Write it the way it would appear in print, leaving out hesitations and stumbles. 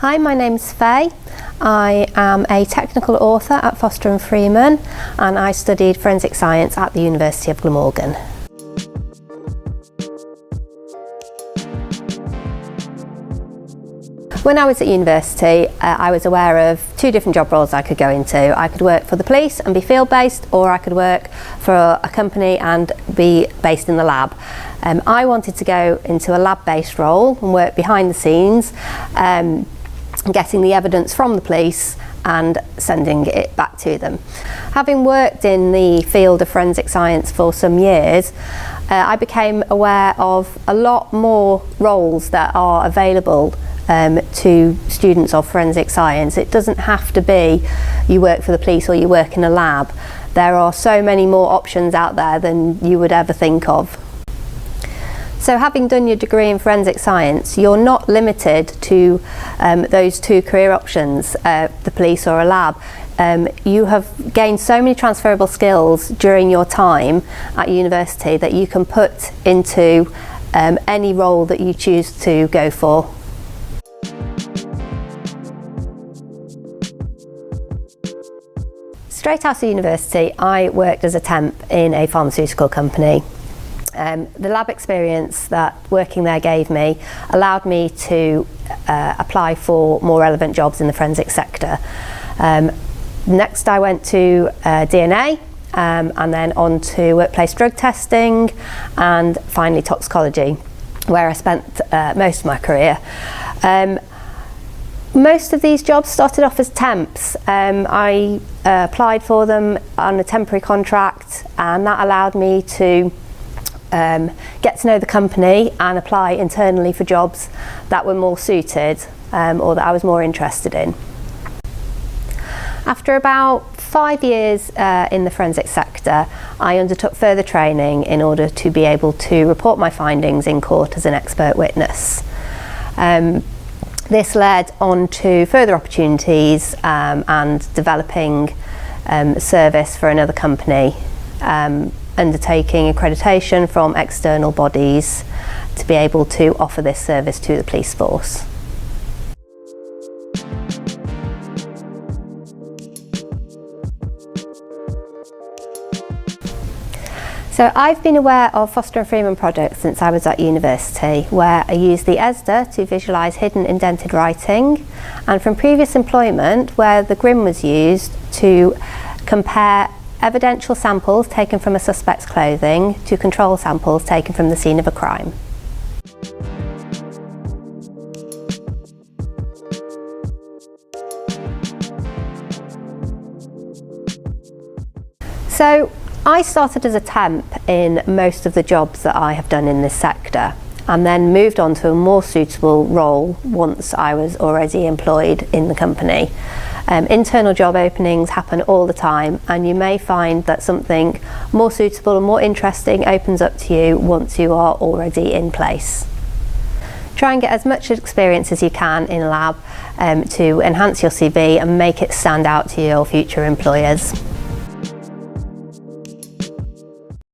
Hi, my name's Faye. I am a technical author at Foster+Freeman and I studied forensic science at the University of Glamorgan. When I was at university, I was aware of two different job roles I could go into. I could work for the police and be field-based, or I could work for a company and be based in the lab. I wanted to go into a lab-based role and work behind the scenes, getting the evidence from the police and sending it back to them. Having worked in the field of forensic science for some years, I became aware of a lot more roles that are available to students of forensic science. It doesn't have to be you work for the police or you work in a lab. There are so many more options out there than you would ever think of. So having done your degree in forensic science, you're not limited to those two career options, the police or a lab. You have gained so many transferable skills during your time at university that you can put into any role that you choose to go for. Straight out of university, I worked as a temp in a pharmaceutical company. The lab experience that working there gave me allowed me to apply for more relevant jobs in the forensic sector. Next I went to DNA and then on to workplace drug testing and finally toxicology, where I spent most of my career. Most of these jobs started off as temps. I applied for them on a temporary contract, and that allowed me to get to know the company and apply internally for jobs that were more suited or that I was more interested in. After about 5 years in the forensic sector, I undertook further training in order to be able to report my findings in court as an expert witness. This led on to further opportunities and developing service for another company, undertaking accreditation from external bodies to be able to offer this service to the police force. So I've been aware of Foster+Freeman projects since I was at university, where I used the ESDA to visualise hidden indented writing, and from previous employment where the GRIM was used to compare evidential samples taken from a suspect's clothing to control samples taken from the scene of a crime. So I started as a temp in most of the jobs that I have done in this sector, and then moved on to a more suitable role once I was already employed in the company. Internal job openings happen all the time, and you may find that something more suitable and more interesting opens up to you once you are already in place. Try and get as much experience as you can in a lab to enhance your CV and make it stand out to your future employers.